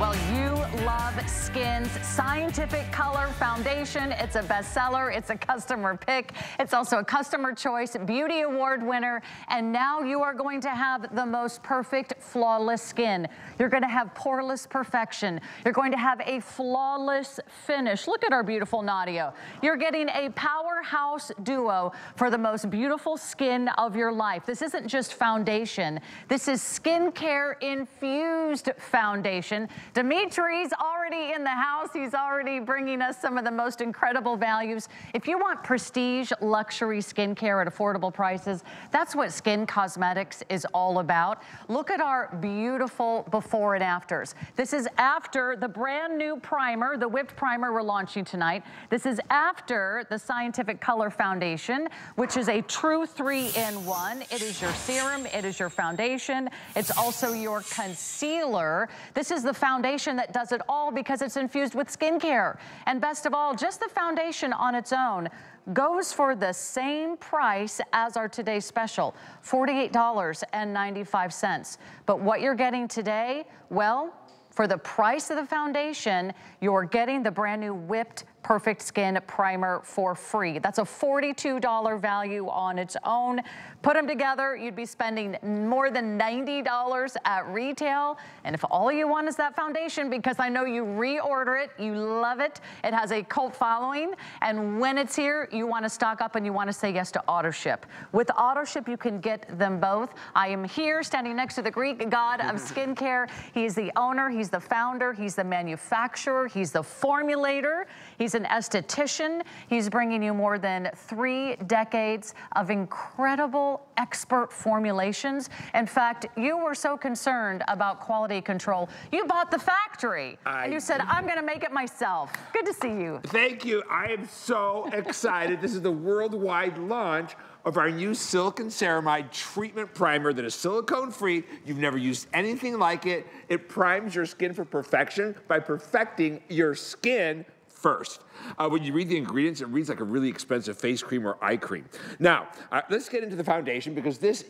Well, you love SKINN's Scientific Color Foundation. It's a bestseller. It's a customer pick. It's also a customer choice beauty award winner. And now you are going to have the most perfect, flawless skin. You're going to have poreless perfection. You're going to have a flawless finish. Look at our beautiful Nadia. You're getting a powerhouse duo for the most beautiful skin of your life. This isn't just foundation. This is skincare infused foundation. Dimitri's already in the house. He's already bringing us some of the most incredible values. If you want prestige luxury skincare at affordable prices, that's what SKINN Cosmetics is all about. Look at our beautiful before and afters. This is after the brand new primer, the whipped primer we're launching tonight. This is after the Scientific Color Foundation, which is a true 3-in-1. It is your serum, it is your foundation, it's also your concealer. This is the foundation that does it all because it's infused with skincare. And best of all, just the foundation on its own goes for the same price as our today's special, $48.95. But what you're getting today, well, for the price of the foundation, you're getting the brand new Whipped Perfect Skin Primer for free. That's a $42 value on its own. Put them together, you'd be spending more than $90 at retail. And if all you want is that foundation, because I know you reorder it, you love it, it has a cult following, and when it's here, you want to stock up and you want to say yes to auto ship. With auto ship, you can get them both. I am here standing next to the Greek god of skincare. He is the owner, he's the founder, he's the manufacturer, he's the formulator, he's an esthetician. He's bringing you more than 3 decades of incredible expert formulations. In fact, you were so concerned about quality control, you bought the factory. And you said, I'm gonna make it myself. Good to see you. Thank you, I am so excited. This is the worldwide launch of our new silicone ceramide treatment primer that is silicone-free. You've never used anything like it. It primes your skin for perfection by perfecting your skin first. When you read the ingredients, it reads like a really expensive face cream or eye cream. Now, let's get into the foundation because this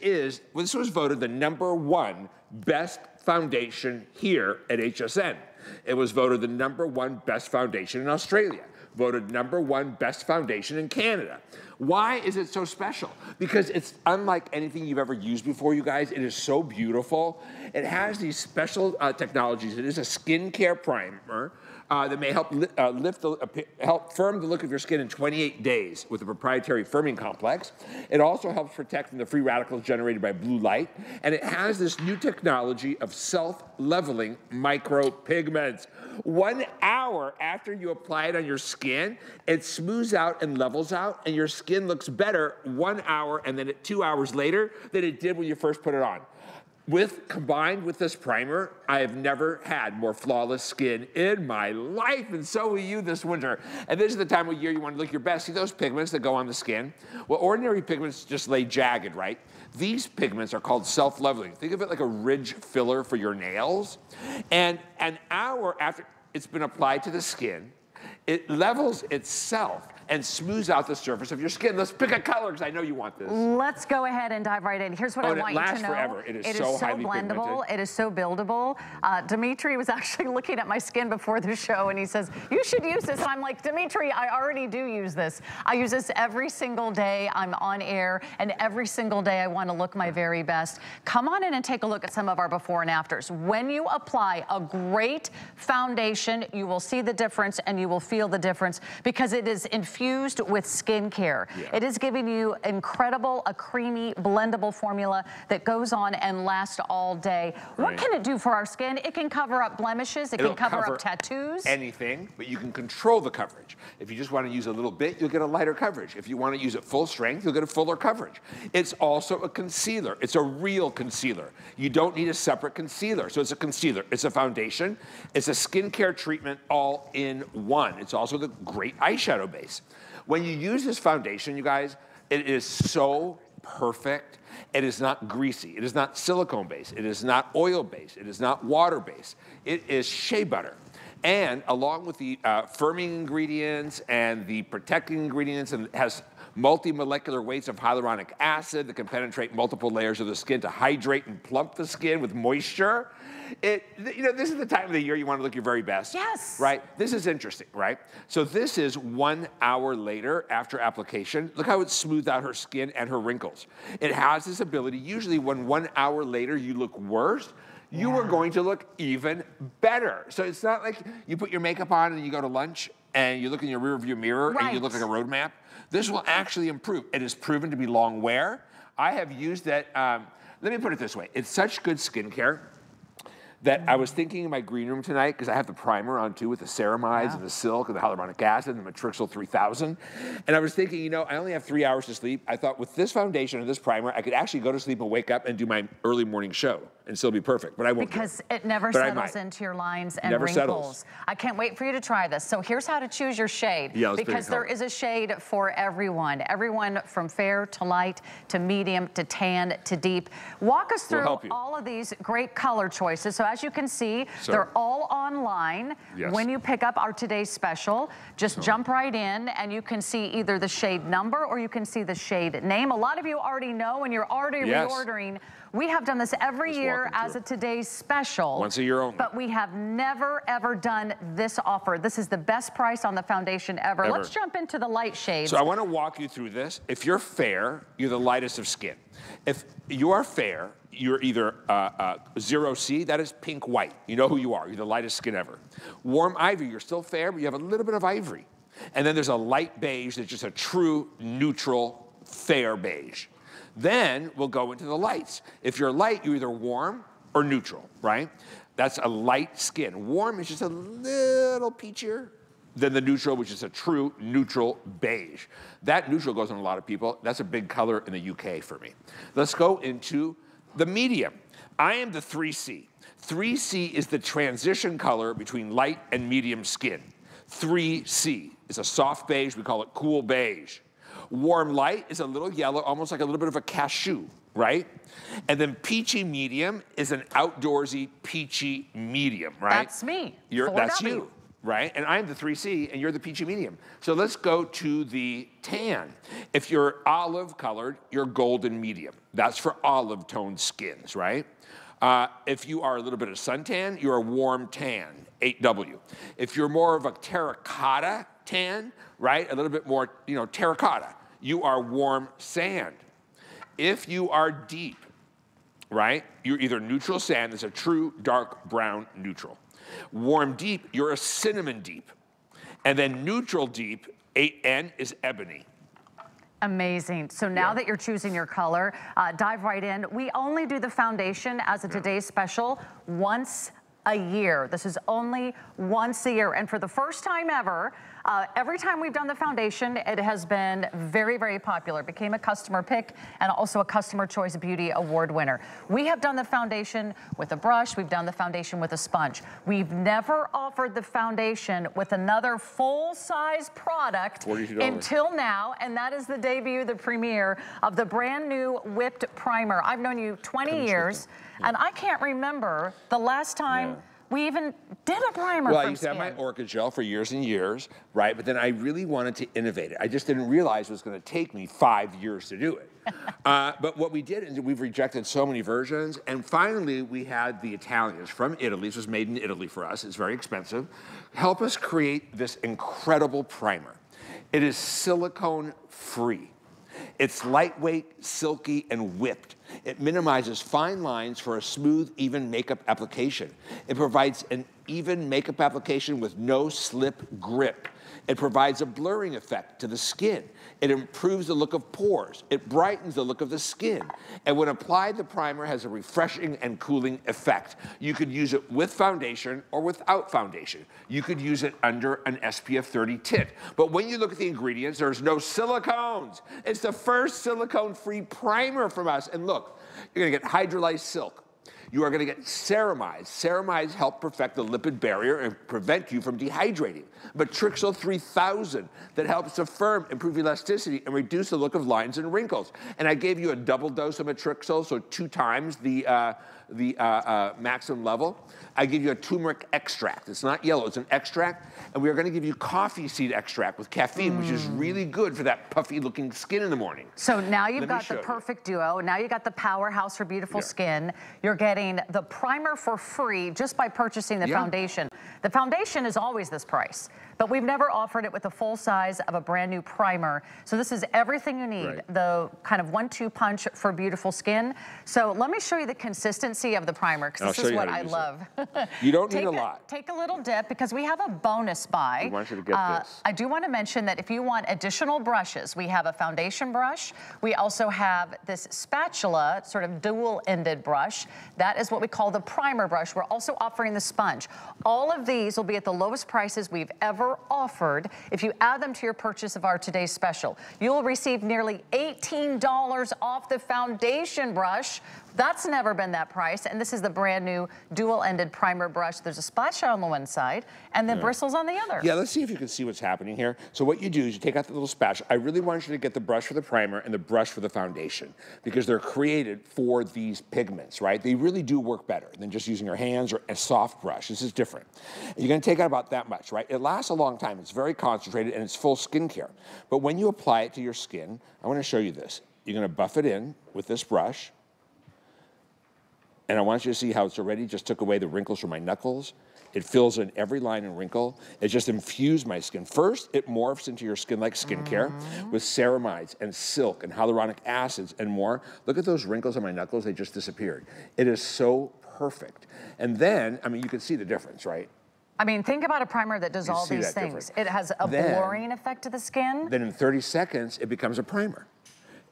was voted the #1 best foundation here at HSN. It was voted the #1 best foundation in Australia. Voted #1 best foundation in Canada. Why is it so special? Because it's unlike anything you've ever used before, you guys. It is so beautiful. It has these special technologies. It is a skincare primer that may help help firm the look of your skin in 28 days with a proprietary firming complex. It also helps protect from the free radicals generated by blue light, and it has this new technology of self-leveling micropigments. 1 hour after you apply it on your skin, it smooths out and levels out, and your skin looks better 1 hour and then 2 hours later than it did when you first put it on. Combined with this primer, I have never had more flawless skin in my life, and so will you this winter. And this is the time of year you want to look your best. See those pigments that go on the skin? Well, ordinary pigments just lay jagged, right? These pigments are called self-leveling. Think of it like a ridge filler for your nails. And an hour after it's been applied to the skin, it levels itself and smooths out the surface of your skin. Let's pick a color, because I know you want this. Let's go ahead and dive right in. Here's what I want you to know. It lasts forever. It is so highly blendable. pigmented. It is so buildable. Dimitri was actually looking at my skin before the show, and he says, you should use this. And I'm like, Dimitri, I already do use this. I use this every single day I'm on air, and every single day I want to look my very best. Come on in and take a look at some of our before and afters. When you apply a great foundation, you will see the difference and you will feel the difference because it is infused with skincare. Yeah. It is giving you a creamy, blendable formula that goes on and lasts all day. Right. What can it do for our skin? It can cover up blemishes. It can cover up tattoos. Anything, but you can control the coverage. If you just want to use a little bit, you'll get a lighter coverage. If you want to use it full strength, you'll get a fuller coverage. It's also a concealer. It's a real concealer. You don't need a separate concealer. So it's a concealer. It's a foundation. It's a skincare treatment all in one. It's also the great eyeshadow base. When you use this foundation, you guys, it is so perfect. It is not greasy. It is not silicone-based. It is not oil-based. It is not water-based. It is shea butter. And along with the firming ingredients and the protecting ingredients, and it has multi-molecular weights of hyaluronic acid that can penetrate multiple layers of the skin to hydrate and plump the skin with moisture. You know, this is the time of the year you want to look your very best. Yes. Right? This is interesting, right? So this is 1 hour later after application. Look how it smoothed out her skin and her wrinkles. It has this ability, usually when 1 hour later you look worse, you are going to look even better. So it's not like you put your makeup on and you go to lunch and you look in your rearview mirror and you look like a road map. This will actually improve. It is proven to be long wear. I have used it, let me put it this way. It's such good skincare that I was thinking in my green room tonight, because I have the primer on too with the ceramides and the silk and the hyaluronic acid and the Matrixyl 3000. And I was thinking, you know, I only have 3 hours to sleep. I thought with this foundation and this primer, I could actually go to sleep and wake up and do my early morning show and still be perfect, but I won't. Because it never settles into your lines and never wrinkles. Settles. I can't wait for you to try this. So here's how to choose your shade. Yeah, because there is a shade for everyone. Everyone from fair to light to medium to tan to deep. Walk us through all of these great color choices. So as you can see, they're all online. When you pick up our today's special, just jump right in and you can see either the shade number or you can see the shade name. A lot of you already know and you're already reordering. We have done this every year as a today's special. Once a year only. But we have never, ever done this offer. This is the best price on the foundation ever. Let's jump into the light shades. So I want to walk you through this. If you're fair, you're the lightest of skin. If you are fair, you're either 0C, that is pink white. You know who you are. You're the lightest skin ever. Warm ivory, you're still fair, but you have a little bit of ivory. And then there's a light beige that's just a true neutral fair beige. Then we'll go into the lights. If you're light, you're either warm or neutral, right? That's a light skin. Warm is just a little peachier than the neutral, which is a true neutral beige. That neutral goes on a lot of people. That's a big color in the UK for me. Let's go into the medium. I am the 3C. 3C is the transition color between light and medium skin. 3C is a soft beige. We call it cool beige. Warm light is a little yellow, almost like a little bit of a cashew, right? And then peachy medium is an outdoorsy peachy medium, right? That's me. That's you, right? And I'm the 3C, and you're the peachy medium. So let's go to the tan. If you're olive colored, you're golden medium. That's for olive toned skins, right? If you are a little bit of suntan, you're a warm tan, 8W. If you're more of a terracotta tan, right? A little bit more, you know, terracotta. You are warm sand. If you are deep, right? You're either neutral sand, that's a true dark brown neutral. Warm deep, you're a cinnamon deep. And then neutral deep, 8N is ebony. Amazing. So now that you're choosing your color, dive right in. We only do the foundation as a today's special once a year. This is only once a year. And for the first time ever, every time we've done the foundation, it has been very, very popular. It became a customer pick and also a Customer Choice Beauty Award winner. We have done the foundation with a brush. We've done the foundation with a sponge. We've never offered the foundation with another full-size product until now, and that is the debut, the premiere of the brand new Whipped Primer. I've known you 20 years, and I can't remember the last time we even did a primer. Well, I used to have my Orchid Gel for years and years, right? But then I really wanted to innovate it. I just didn't realize it was going to take me 5 years to do it. But what we did is we've rejected so many versions, and finally we had the Italians from Italy. This was made in Italy for us. It's very expensive. Help us create this incredible primer. It is silicone-free. It's lightweight, silky, and whipped. It minimizes fine lines for a smooth, even makeup application. It provides an even makeup application with no slip grip. It provides a blurring effect to the skin. It improves the look of pores. It brightens the look of the skin. And when applied, the primer has a refreshing and cooling effect. You could use it with foundation or without foundation. You could use it under an SPF 30 tint. But when you look at the ingredients, there's no silicones. It's the first silicone-free primer from us. And look, you're gonna get hydrolyzed silk. You are going to get ceramides. Ceramides help perfect the lipid barrier and prevent you from dehydrating. Matrixyl 3000 that helps to firm, improve elasticity, and reduce the look of lines and wrinkles. And I gave you a double dose of Matrixyl, so 2 times the the maximum level, I give you a turmeric extract. It's not yellow, it's an extract. And we are gonna give you coffee seed extract with caffeine, which is really good for that puffy looking skin in the morning. So now you've got the perfect duo. Now you got the powerhouse for beautiful skin. You're getting the primer for free just by purchasing the foundation. The foundation is always this price, but we've never offered it with the full size of a brand new primer. So this is everything you need, the kind of 1-2 punch for beautiful skin. So let me show you the consistency of the primer, because this is what I love. You don't need a lot. Take a little dip, because we have a bonus buy. I want you to get this. I do want to mention that if you want additional brushes, we have a foundation brush. We also have this spatula, sort of dual-ended brush. That is what we call the primer brush. We're also offering the sponge. All of these will be at the lowest prices we've ever offered. If you add them to your purchase of our today's special, you'll receive nearly $18 off the foundation brush. That's never been that price, and this is the brand new dual-ended primer brush. There's a spatula on the one side, and then bristles on the other. Yeah, let's see if you can see what's happening here. So what you do is you take out the little spatula. I really want you to get the brush for the primer and the brush for the foundation, because they're created for these pigments, right? They really do work better than just using your hands or a soft brush. This is different. You're gonna take out about that much, right? It lasts a long time. It's very concentrated, and it's full skincare. But when you apply it to your skin, I wanna show you this. You're gonna buff it in with this brush. And I want you to see how it's already just took away the wrinkles from my knuckles. It fills in every line and wrinkle. It just infused my skin. First, it morphs into your skin like skincare with ceramides and silk and hyaluronic acids and more. Look at those wrinkles on my knuckles, they just disappeared. It is so perfect. And then, I mean, you can see the difference, right? I mean, think about a primer that does all these things. It has a blurring effect to the skin. Then in 30 seconds, it becomes a primer.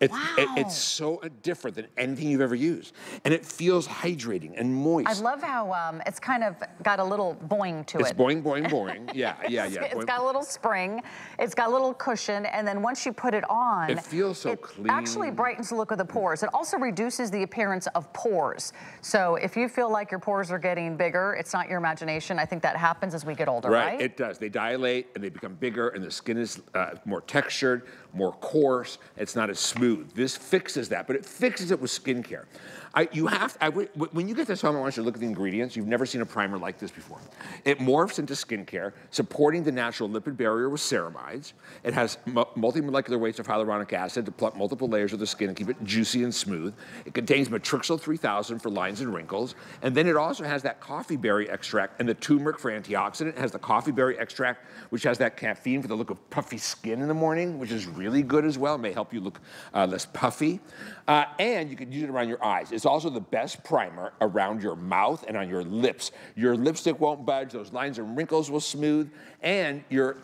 It's so different than anything you've ever used. And it feels hydrating and moist. I love how it's kind of got a little boing to it. It's boing, boing, boing. Yeah. It's got a little spring. It's got a little cushion. And then once you put it on, it feels so clean. It actually brightens the look of the pores. It also reduces the appearance of pores. So if you feel like your pores are getting bigger, it's not your imagination. I think that happens as we get older, right? It does. They dilate and they become bigger, and the skin is more textured, more coarse. It's not as smooth. This fixes that, but it fixes it with skincare. When you get this home, I want you to look at the ingredients. You've never seen a primer like this before. It morphs into skincare, supporting the natural lipid barrier with ceramides. It has multi-molecular weights of hyaluronic acid to plump multiple layers of the skin and keep it juicy and smooth. It contains matrixyl 3000 for lines and wrinkles. And then it also has that coffee berry extract and the turmeric for antioxidant. It has the coffee berry extract, which has that caffeine for the look of puffy skin in the morning, which is really good as well. It may help you look less puffy. And you can use it around your eyes. It's also the best primer around your mouth and on your lips. Your lipstick won't budge, those lines and wrinkles will smooth, and your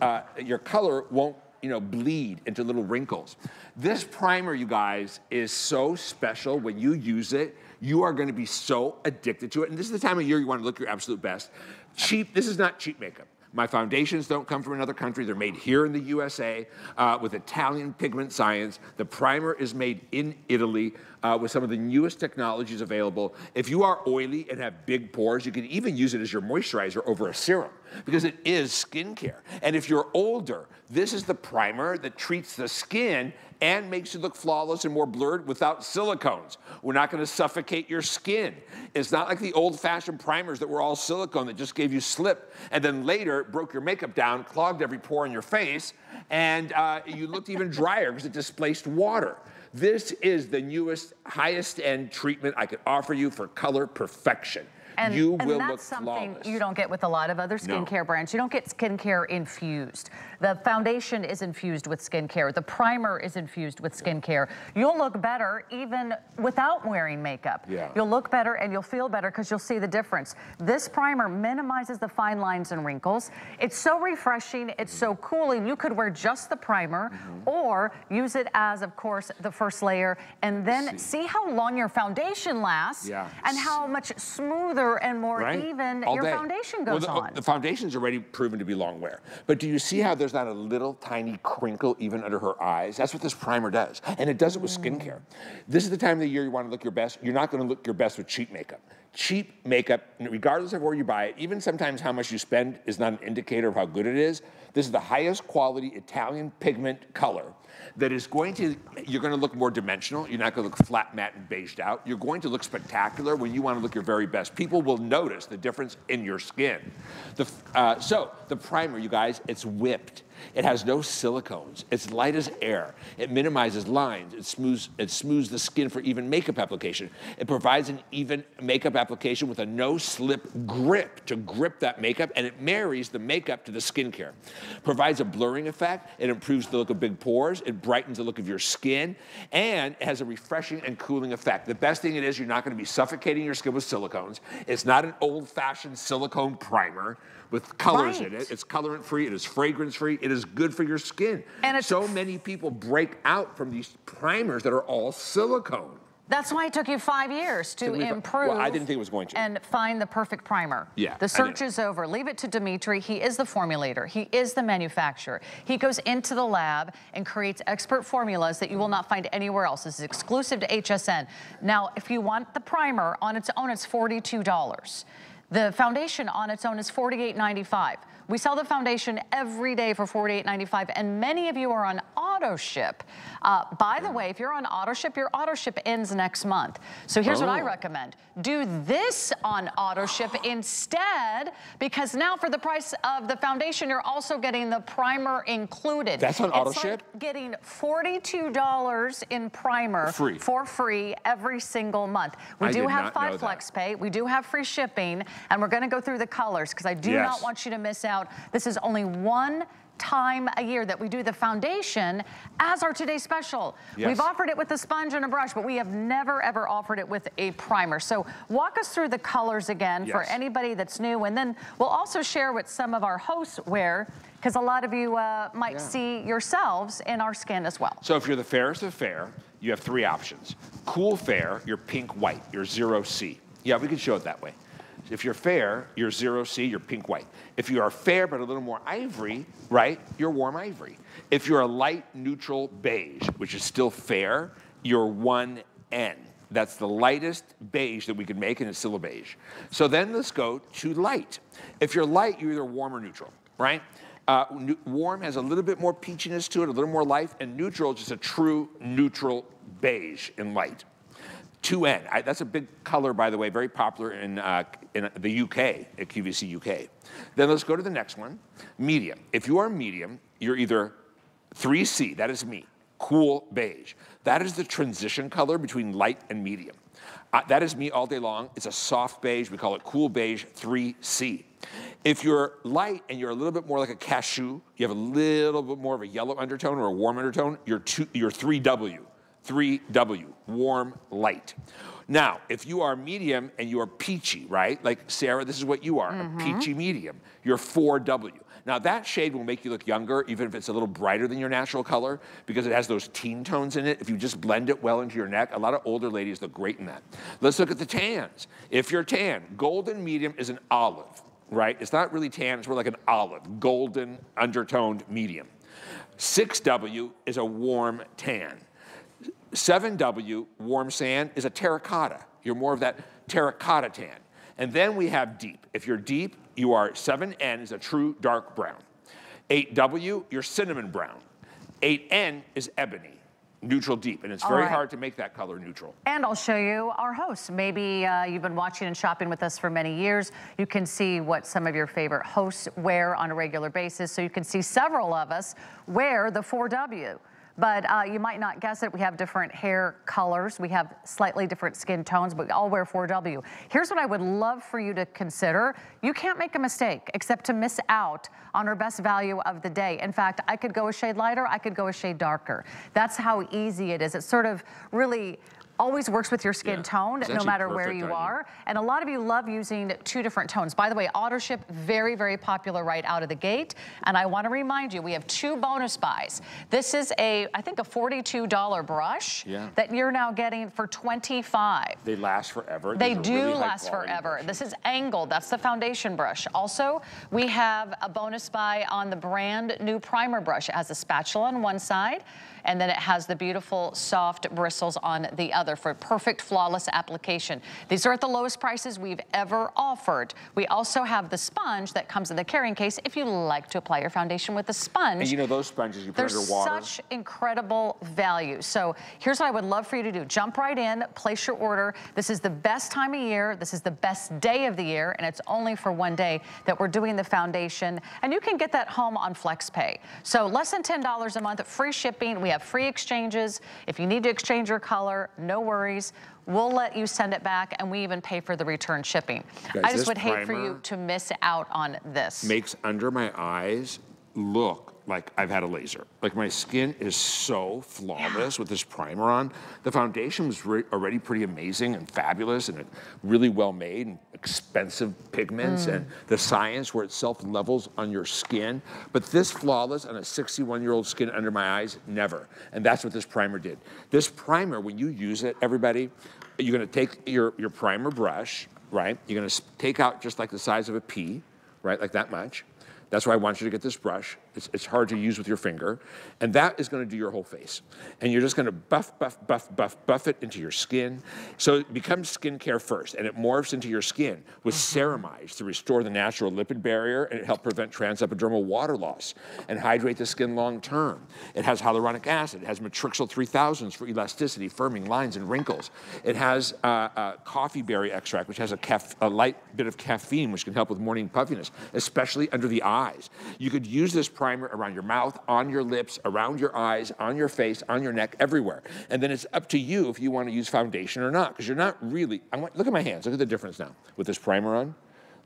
color won't bleed into little wrinkles. This primer, you guys, is so special. When you use it, you are gonna be so addicted to it. And this is the time of year you wanna look your absolute best. This is not cheap makeup. My foundations don't come from another country. They're made here in the USA with Italian pigment science. The primer is made in Italy with some of the newest technologies available. If you are oily and have big pores, you can even use it as your moisturizer over a serum, because it is skincare. And if you're older, this is the primer that treats the skin and makes you look flawless and more blurred without silicones. We're not gonna suffocate your skin. It's not like the old-fashioned primers that were all silicone that just gave you slip, and then later broke your makeup down, clogged every pore in your face, and you looked even drier because it displaced water. This is the newest, highest-end treatment I could offer you for color perfection. And you will that's look flawless. Something you don't get with a lot of other skincare brands. You don't get skincare infused. The foundation is infused with skincare. The primer is infused with skincare. You'll look better even without wearing makeup. You'll look better and you'll feel better because you'll see the difference. This primer minimizes the fine lines and wrinkles. It's so refreshing. It's so cooling. You could wear just the primer or use it as, of course, the first layer, and then see how long your foundation lasts and how much smoother and more even your foundation goes on. The foundation's already proven to be long wear. But do you see how there's not a little tiny crinkle even under her eyes? That's what this primer does. And it does it with skincare. This is the time of the year you want to look your best. You're not going to look your best with cheap makeup. cheap makeup, regardless of where you buy it, even sometimes how much you spend is not an indicator of how good it is. This is the highest quality Italian pigment color that is going to, you're going to look more dimensional. You're not going to look flat, matte, and beiged out. You're going to look spectacular when you want to look your very best. People will notice the difference in your skin. So the primer, you guys, it's whipped. It has no silicones. It's light as air. It minimizes lines. It smooths the skin for even makeup application. It provides an even makeup application with a no-slip grip to grip that makeup, and it marries the makeup to the skincare. Provides a blurring effect. It improves the look of big pores. It brightens the look of your skin, and it has a refreshing and cooling effect. The best thing it is, you're not going to be suffocating your skin with silicones. It's not an old-fashioned silicone primer with colors in it. It's colorant-free. It is fragrance-free. It is good for your skin. And so many people break out from these primers that are all silicone. That's why it took you 5 years to improve. Well, I didn't think it was going to. And find the perfect primer. Yeah. The search is over. Leave it to Dimitri. He is the formulator. He is the manufacturer. He goes into the lab and creates expert formulas that you will not find anywhere else. This is exclusive to HSN. Now, if you want the primer on its own, it's $42. The foundation on its own is $48.95. We sell the foundation every day for $48.95, and many of you are on auto ship. By the way, if you're on auto ship, your auto ship ends next month. So here's what I recommend. Do this on auto ship instead, because now for the price of the foundation, you're also getting the primer included. That's on auto ship? Like getting $42 in primer for free every single month. We do have 5 flex pay. We do have free shipping, and we're going to go through the colors because I do not want you to miss out. This is only one time a year that we do the foundation as our today's special. We've offered it with a sponge and a brush, but we have never ever offered it with a primer. So walk us through the colors again for anybody that's new, and then we'll also share what some of our hosts wear, because a lot of you might see yourselves in our skin as well. So if you're the fairest of fair, you have 3 options. Cool fair, you're pink white, you're 0C. Yeah, we can show it that way. If you're fair, you're 0C, you're pink white. If you are fair but a little more ivory, right, you're warm ivory. If you're a light neutral beige, which is still fair, you're 1N. That's the lightest beige that we can make, and it's still a beige. So then let's go to light. If you're light, you're either warm or neutral, right? Warm has a little bit more peachiness to it, a little more life, and neutral is just a true neutral beige in light. 2N, that's a big color, by the way, very popular in the UK, at QVC UK. Then let's go to the next one, medium. If you are medium, you're either 3C, that is me, cool beige. That is the transition color between light and medium. That is me all day long. It's a soft beige. We call it cool beige 3C. If you're light and you're a little bit more like a cashew, you have a little bit more of a yellow undertone or a warm undertone, you're 3W. 3W, warm, light. Now, if you are medium and you are peachy, right? Like Sarah, this is what you are, a peachy medium. You're 4W. Now, that shade will make you look younger, even if it's a little brighter than your natural color, because it has those teen tones in it. If you just blend it well into your neck, a lot of older ladies look great in that. Let's look at the tans. If you're tan, golden medium is an olive, right? It's not really tan, it's more like an olive, golden, undertoned medium. 6W is a warm tan. 7W, warm sand, is a terracotta. You're more of that terracotta tan. And then we have deep. If you're deep, you are 7N is a true dark brown. 8W, you're cinnamon brown. 8N is ebony, neutral deep. And it's very hard to make that color neutral. And I'll show you our hosts. Maybe you've been watching and shopping with us for many years. You can see what some of your favorite hosts wear on a regular basis. So you can see several of us wear the 4W. But you might not guess it. We have different hair colors. We have slightly different skin tones, but we all wear 4W. Here's what I would love for you to consider. You can't make a mistake except to miss out on our best value of the day. In fact, I could go a shade lighter, I could go a shade darker. That's how easy it is. It sort of really always works with your skin tone, no matter where you are. And a lot of you love using 2 different tones. By the way, auto ship, very, very popular right out of the gate. And I want to remind you, we have 2 bonus buys. This is I think a $42 brush that you're now getting for $25. They last forever. They do last forever. This is angled. That's the foundation brush. Also, we have a bonus buy on the brand new primer brush. It has a spatula on one side, and then it has the beautiful soft bristles on the other together for perfect, flawless application. These are at the lowest prices we've ever offered. We also have the sponge that comes in the carrying case if you like to apply your foundation with a sponge. And you know those sponges you put under water? There's such incredible value. So here's what I would love for you to do. Jump right in, place your order. This is the best time of year. This is the best day of the year, and it's only for one day that we're doing the foundation. And you can get that home on FlexPay. So less than $10 a month, free shipping. We have free exchanges. If you need to exchange your color, no worries. We'll let you send it back, and we even pay for the return shipping. Guys, I just would hate for you to miss out on this. Makes under my eyes look like I've had a laser. Like my skin is so flawless with this primer on. The foundation was already pretty amazing and fabulous and really well made and expensive pigments and the science where it self-levels on your skin. But this flawless on a 61-year-old skin under my eyes, never. And that's what this primer did. This primer, when you use it, everybody, you're gonna take your primer brush, right? You're gonna take out just like the size of a pea, right? Like that much. That's why I want you to get this brush. It's hard to use with your finger. And that is gonna do your whole face. And you're just gonna buff it into your skin. So it becomes skincare first, and it morphs into your skin with ceramides to restore the natural lipid barrier, and it helps prevent transepidermal water loss and hydrate the skin long term. It has hyaluronic acid. It has matrixyl 3000s for elasticity, firming, lines, and wrinkles. It has coffee berry extract, which has a light bit of caffeine, which can help with morning puffiness, especially under the eyes. You could use this primer around your mouth, on your lips, around your eyes, on your face, on your neck, everywhere. And then it's up to you if you want to use foundation or not, because you're not really, look at my hands, look at the difference now with this primer on.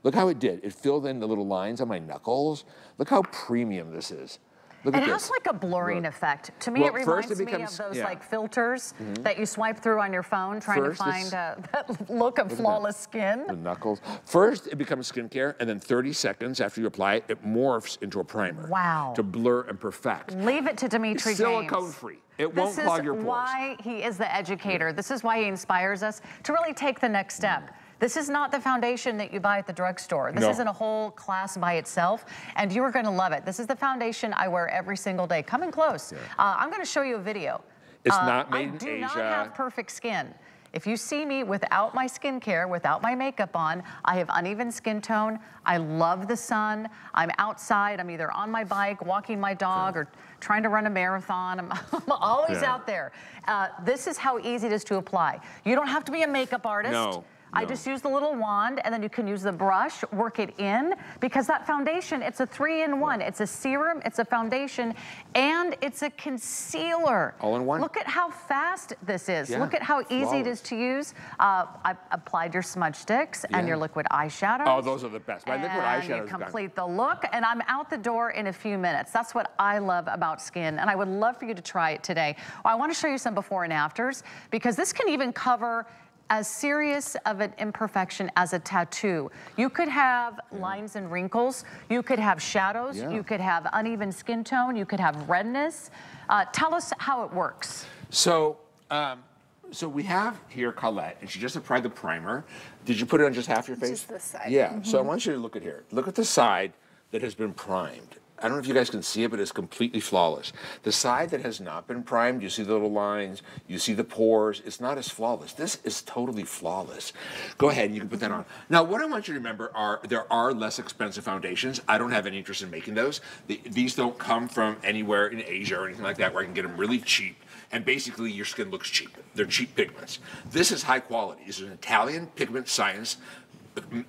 Look how it did. It filled in the little lines on my knuckles. Look how premium this is. Look at it this. has like a blurring effect. To me, it reminds me of those like filters that you swipe through on your phone trying to find that look of flawless skin. The knuckles. First, it becomes skincare, and then 30 seconds after you apply it, it morphs into a primer. Wow. To blur and perfect. Leave it to Dimitri James. Silicone-free. It won't clog your pores. This is why he is the educator. This is why he inspires us to really take the next step. This is not the foundation that you buy at the drugstore. This isn't a whole class by itself, and you are going to love it. This is the foundation I wear every single day. Come in close. I'm going to show you a video. It's not made in Asia. I do not have perfect skin. If you see me without my skincare, without my makeup on, I have uneven skin tone. I love the sun. I'm outside. I'm either on my bike, walking my dog, or trying to run a marathon. I'm always out there. This is how easy it is to apply. You don't have to be a makeup artist. No. I just use the little wand, and then you can use the brush, work it in, because that foundation, it's a 3-in-1. It's a serum, it's a foundation, and it's a concealer. All in one. Look at how fast this is. Look at how easy it is to use. I've applied your smudge sticks and your liquid eyeshadow. Oh, those are the best. My liquid eyeshadow is gone. Complete the look, and I'm out the door in a few minutes. That's what I love about Skinn, and I would love for you to try it today. I want to show you some before and afters, because this can even cover as serious of an imperfection as a tattoo. You could have lines and wrinkles, you could have shadows, you could have uneven skin tone, you could have redness. Tell us how it works. So, so we have here Colette, and she just applied the primer. Did you put it on just half your face? Just this side. Yeah, so I want you to look at here. Look at the side that has been primed. I don't know if you guys can see it, but it's completely flawless. The side that has not been primed, you see the little lines, you see the pores, it's not as flawless. This is totally flawless. Go ahead and you can put that on. Now, what I want you to remember are there are less expensive foundations. I don't have any interest in making those. These don't come from anywhere in Asia or anything like that where I can get them really cheap. And basically your skin looks cheap. They're cheap pigments. This is high quality. This is an Italian pigment science.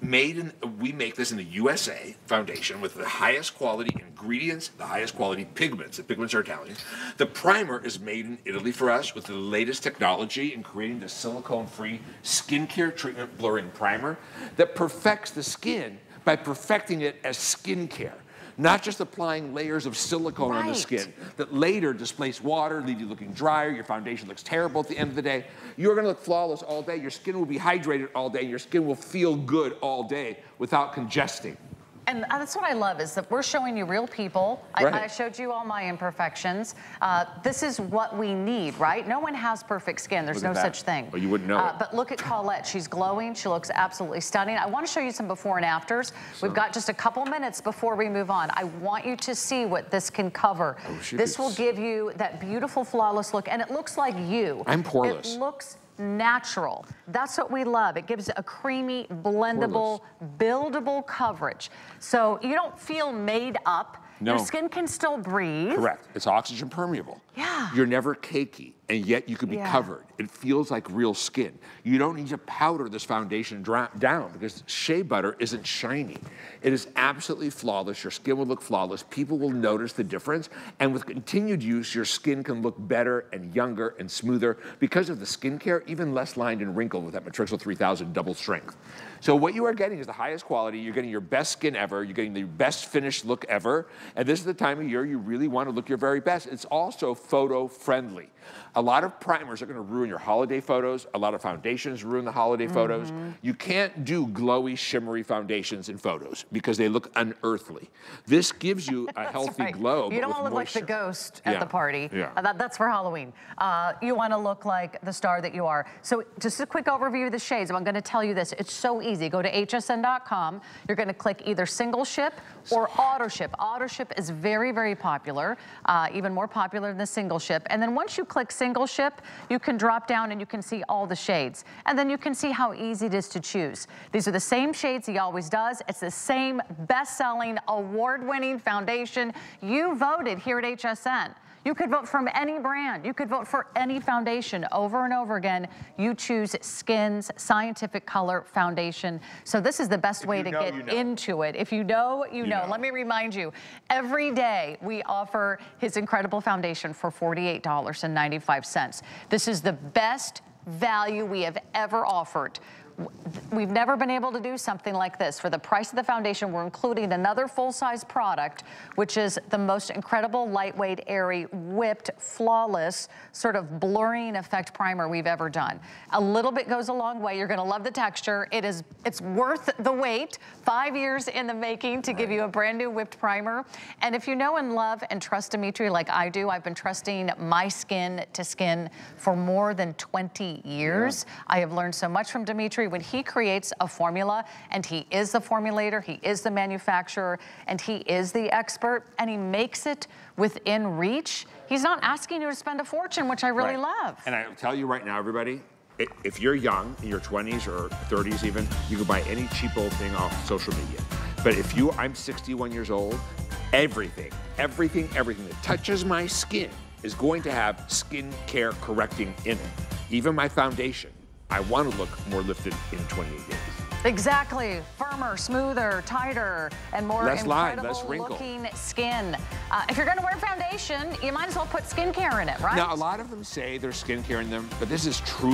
We make this in the USA foundation with the highest quality ingredients, the highest quality pigments. The pigments are Italian. The primer is made in Italy for us with the latest technology in creating the silicone-free skincare treatment blurring primer that perfects the skin by perfecting it as skincare. Not just applying layers of silicone on the skin that later displace water, leave you looking drier, your foundation looks terrible at the end of the day. You're gonna look flawless all day, your skin will be hydrated all day, your skin will feel good all day without congesting. And that's what I love, is that we're showing you real people. I showed you all my imperfections. This is what we need, right? No one has perfect skin. There's no such thing. Well, you wouldn't know it. But look at Colette. She's glowing. She looks absolutely stunning. I want to show you some before and afters. We've got just a couple minutes before we move on. I want you to see what this can cover. This will give you that beautiful, flawless look, and it looks like you. I'm poreless. It looks natural. That's what we love. It gives a creamy, blendable, buildable coverage. So you don't feel made up. No. Your skin can still breathe. Correct. It's oxygen permeable. Yeah. You're never cakey, and yet you can be covered. It feels like real skin. You don't need to powder this foundation down because shea butter isn't shiny. It is absolutely flawless. Your skin will look flawless. People will notice the difference. And with continued use, your skin can look better and younger and smoother because of the skincare, even less lined and wrinkled with that Matrixyl 3000 double strength. So what you are getting is the highest quality. You're getting your best skin ever. You're getting the best finished look ever. And this is the time of year you really want to look your very best. It's also photo friendly. A lot of primers are going to ruin your holiday photos. A lot of foundations ruin the holiday photos. You can't do glowy, shimmery foundations in photos because they look unearthly. This gives you a healthy glow. You don't want to look moisture. like the ghost at the party. Yeah. That's for Halloween. You want to look like the star that you are. So just a quick overview of the shades. I'm going to tell you this. It's so easy. Go to hsn.com. You're going to click either single ship or auto ship. Auto ship is very, very popular, even more popular than the single ship. And then once you click single ship, you can drop down and you can see all the shades. And then you can see how easy it is to choose. These are the same shades he always does. It's the same best-selling, award-winning foundation. You voted here at HSN. You could vote from any brand. You could vote for any foundation over and over again. You choose SKINN's Scientific Color Foundation. So this is the best way to get into it. If you know, you know. Let me remind you, every day we offer his incredible foundation for $48.95. This is the best value we have ever offered. We've never been able to do something like this. For the price of the foundation, we're including another full-size product, which is the most incredible, lightweight, airy, whipped, flawless, sort of blurring effect primer we've ever done. A little bit goes a long way. You're gonna love the texture. It's worth the wait. 5 years in the making to give you a brand new whipped primer. And if you know and love and trust Dimitri like I do, I've been trusting my skin to skin for more than 20 years. I have learned so much from Dimitri. When he creates a formula, and he is the formulator, he is the manufacturer, and he is the expert, and he makes it within reach, he's not asking you to spend a fortune, which I really love. And I'll tell you right now, everybody, if you're young, in your 20s or 30s even, you can buy any cheap old thing off social media. But if I'm 61 years old, everything that touches my skin is going to have skin care correcting in it. Even my foundation. I want to look more lifted in 28 days. Exactly. Firmer, smoother, tighter, and more incredible looking skin. If you're going to wear foundation, you might as well put skincare in it, right? Now, a lot of them say there's skincare in them, but this is true.